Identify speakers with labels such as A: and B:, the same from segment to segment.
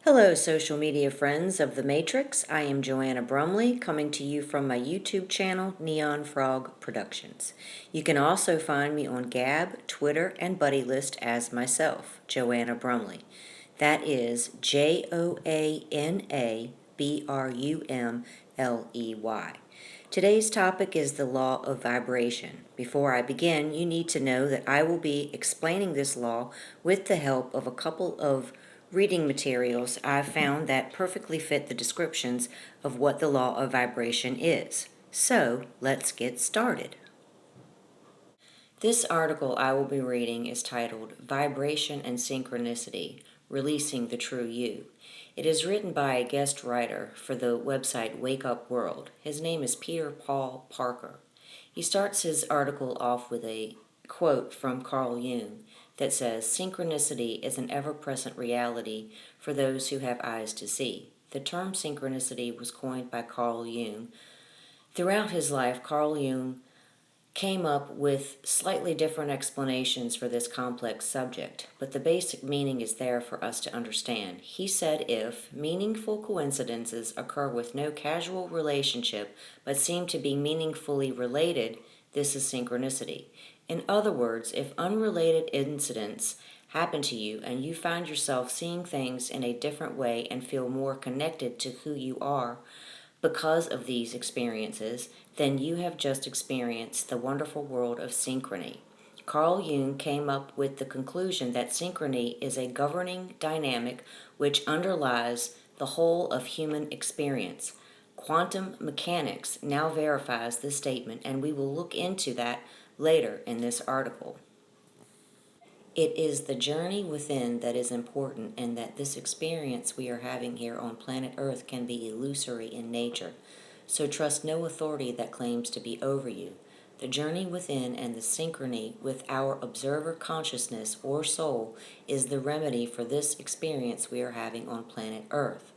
A: Hello, social media friends of the Matrix. I am Joanna Brumley, coming to you from my YouTube channel, Neon Frog Productions. You can also find me on Gab, Twitter, and Buddy List as myself, Joanna Brumley. That is JoannaBrumley. Today's topic is the law of vibration. Before I begin, you need to know that I will be explaining this law with the help of a couple of reading materials I've found that perfectly fit the descriptions of what the law of vibration is. So, let's get started. This article I will be reading is titled Vibration and Synchronicity, Releasing the True You. It is written by a guest writer for the website Wake Up World. His name is Peter Paul Parker. He starts his article off with a quote from Carl Jung that says, "Synchronicity is an ever-present reality for those who have eyes to see." The term synchronicity was coined by Carl Jung. Throughout his life, Carl Jung came up with slightly different explanations for this complex subject, but the basic meaning is there for us to understand. He said if meaningful coincidences occur with no casual relationship but seem to be meaningfully related, this is synchronicity. In other words, if unrelated incidents happen to you and you find yourself seeing things in a different way and feel more connected to who you are, because of these experiences, then you have just experienced the wonderful world of synchrony. Carl Jung came up with the conclusion that synchrony is a governing dynamic which underlies the whole of human experience. Quantum mechanics now verifies this statement, and we will look into that later in this article. It is the journey within that is important, and that this experience we are having here on planet Earth can be illusory in nature. So trust no authority that claims to be over you. The journey within and the synchrony with our observer consciousness or soul is the remedy for this experience we are having on planet Earth.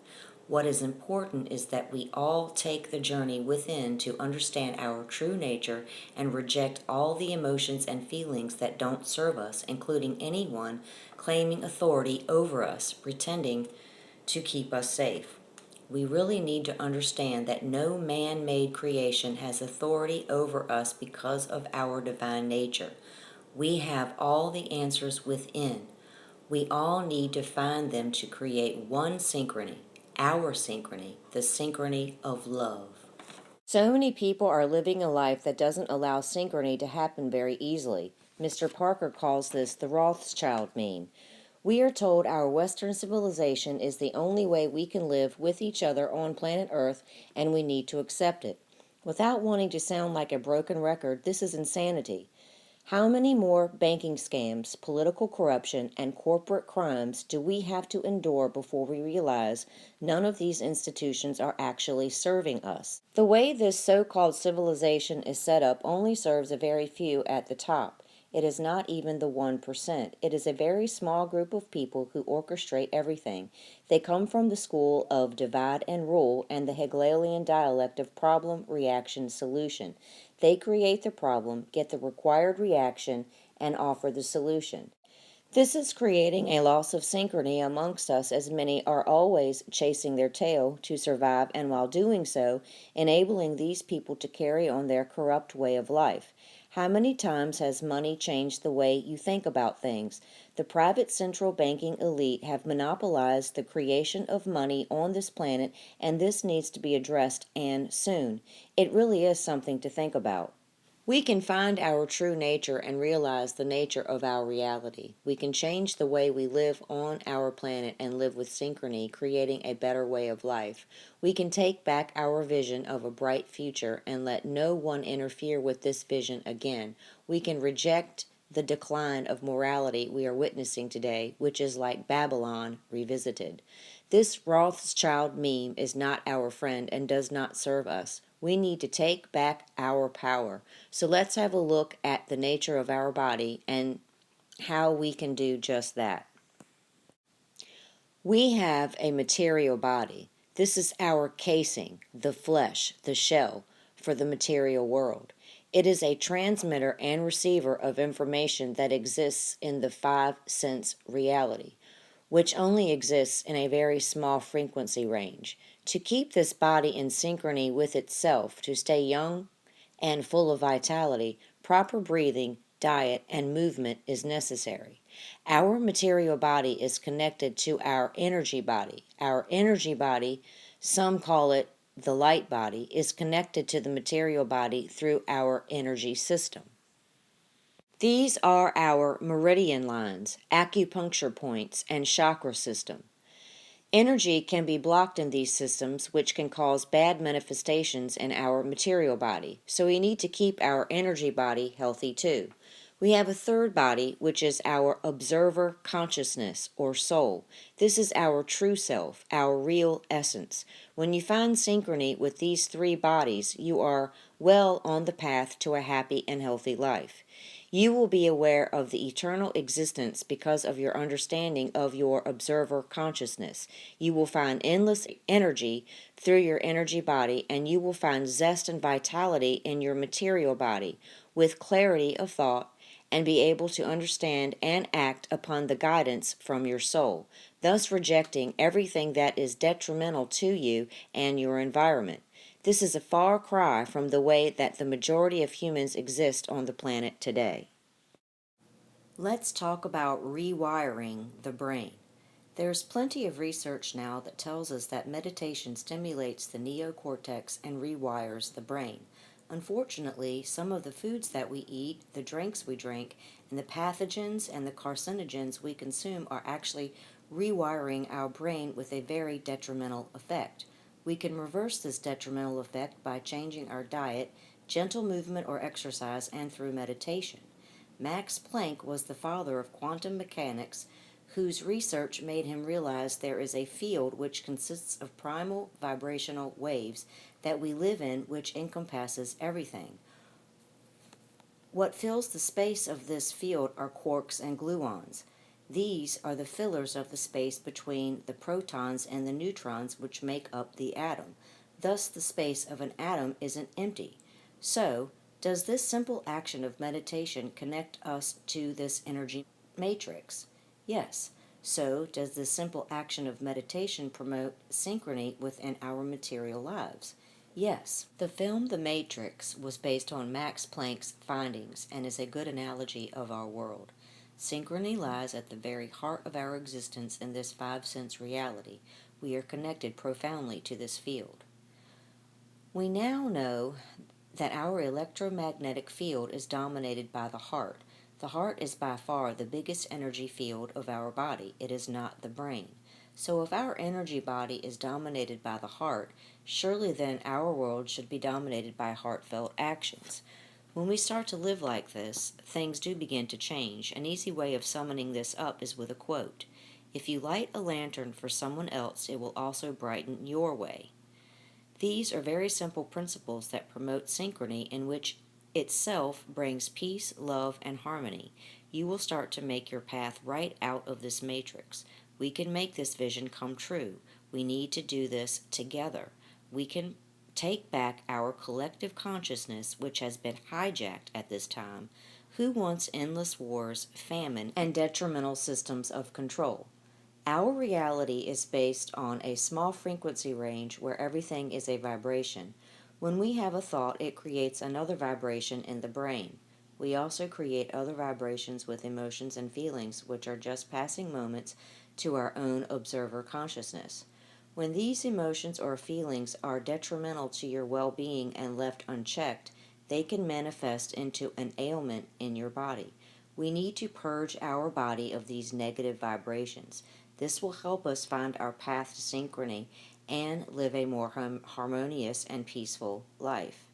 A: What is important is that we all take the journey within to understand our true nature and reject all the emotions and feelings that don't serve us, including anyone claiming authority over us, pretending to keep us safe. We really need to understand that no man-made creation has authority over us because of our divine nature. We have all the answers within. We all need to find them to create one synchrony, our synchrony, the synchrony of love. So many people are living a life that doesn't allow synchrony to happen very easily. Mr. Parker calls this the Rothschild meme. We are told our Western civilization is the only way we can live with each other on planet Earth, and we need to accept it. Without wanting to sound like a broken record, this is insanity. How many more banking scams, political corruption, and corporate crimes do we have to endure before we realize none of these institutions are actually serving us? The way this so-called civilization is set up only serves a very few at the top. It is not even the 1%. It is a very small group of people who orchestrate everything. They come from the school of divide and rule and the Hegelian dialect of problem, reaction, solution. They create the problem, get the required reaction, and offer the solution. This is creating a loss of synchrony amongst us, as many are always chasing their tail to survive, and while doing so, enabling these people to carry on their corrupt way of life. How many times has money changed the way you think about things? The private central banking elite have monopolized the creation of money on this planet, and this needs to be addressed, and soon. It really is something to think about. We can find our true nature and realize the nature of our reality. We can change the way we live on our planet and live with synchrony, creating a better way of life. We can take back our vision of a bright future and let no one interfere with this vision again. We can reject the decline of morality we are witnessing today, which is like Babylon revisited. This Rothschild meme is not our friend and does not serve us. We need to take back our power. So let's have a look at the nature of our body and how we can do just that. We have a material body. This is our casing, the flesh, the shell, for the material world. It is a transmitter and receiver of information that exists in the five sense reality. which only exists in a very small frequency range. To keep this body in synchrony with itself, to stay young and full of vitality, proper breathing, diet, and movement is necessary. Our material body is connected to our energy body. Our energy body, some call it the light body, is connected to the material body through our energy system. These are our meridian lines, acupuncture points, and chakra system. Energy can be blocked in these systems, which can cause bad manifestations in our material body, so we need to keep our energy body healthy too. We have a third body, which is our observer consciousness or soul. This is our true self, our real essence. When you find synchrony with these three bodies, you are well on the path to a happy and healthy life. You will be aware of the eternal existence because of your understanding of your observer consciousness. You will find endless energy through your energy body, and you will find zest and vitality in your material body with clarity of thought and be able to understand and act upon the guidance from your soul, thus rejecting everything that is detrimental to you and your environment. This is a far cry from the way that the majority of humans exist on the planet today. Let's talk about rewiring the brain. There's plenty of research now that tells us that meditation stimulates the neocortex and rewires the brain. Unfortunately, some of the foods that we eat, the drinks we drink, and the pathogens and the carcinogens we consume are actually rewiring our brain with a very detrimental effect. We can reverse this detrimental effect by changing our diet, gentle movement or exercise, and through meditation. Max Planck was the father of quantum mechanics, whose research made him realize there is a field which consists of primal vibrational waves that we live in, which encompasses everything. What fills the space of this field are quarks and gluons. These are the fillers of the space between the protons and the neutrons which make up the atom. Thus, the space of an atom isn't empty. So, does this simple action of meditation connect us to this energy matrix? Yes. So, does this simple action of meditation promote synchrony within our material lives? Yes. The film The Matrix was based on Max Planck's findings and is a good analogy of our world. Synchrony lies at the very heart of our existence in this five-sense reality. We are connected profoundly to this field. We now know that our electromagnetic field is dominated by the heart. The heart is by far the biggest energy field of our body. It is not the brain. So if our energy body is dominated by the heart, surely then our world should be dominated by heartfelt actions. When we start to live like this, things do begin to change. An easy way of summoning this up is with a quote. If you light a lantern for someone else, it will also brighten your way. These are very simple principles that promote synchrony, in which itself brings peace, love, and harmony. You will start to make your path right out of this matrix. We can make this vision come true. We need to do this together. We can take back our collective consciousness, which has been hijacked at this time. Who wants endless wars, famine, and detrimental systems of control? Our reality is based on a small frequency range where everything is a vibration. When we have a thought, it creates another vibration in the brain. We also create other vibrations with emotions and feelings, which are just passing moments to our own observer consciousness. When these emotions or feelings are detrimental to your well-being and left unchecked, they can manifest into an ailment in your body. We need to purge our body of these negative vibrations. This will help us find our path to synchrony and live a more harmonious and peaceful life.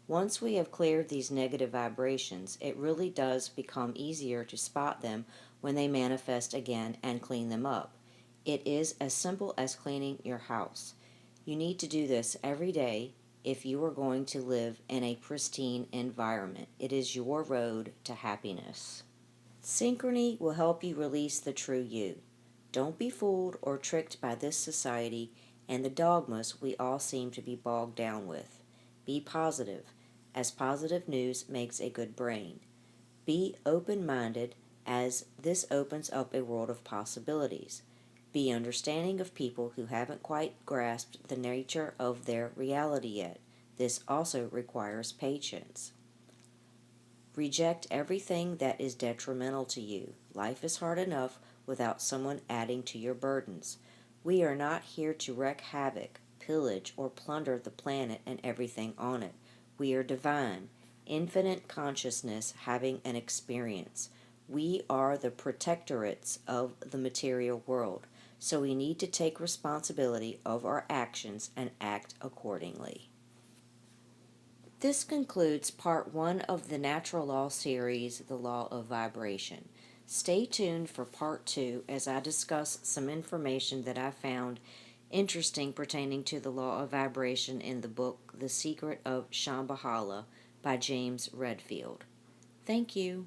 A: Once we have cleared these negative vibrations, it really does become easier to spot them when they manifest again and clean them up. It is as simple as cleaning your house. You need to do this every day if you are going to live in a pristine environment. It is your road to happiness. Synchrony will help you release the true you. Don't be fooled or tricked by this society and the dogmas we all seem to be bogged down with. Be positive, as positive news makes a good brain. Be open-minded, as this opens up a world of possibilities. Be understanding of people who haven't quite grasped the nature of their reality yet. This also requires patience. Reject everything that is detrimental to you. Life is hard enough without someone adding to your burdens. We are not here to wreak havoc, pillage, or plunder the planet and everything on it. We are divine, infinite consciousness having an experience. We are the protectorates of the material world, so we need to take responsibility of our actions and act accordingly. This concludes part 1 of the Natural Law series, The Law of Vibration. Stay tuned for part 2 as I discuss some information that I found interesting pertaining to the law of vibration in the book The Secret of Shambhala by James Redfield. Thank you.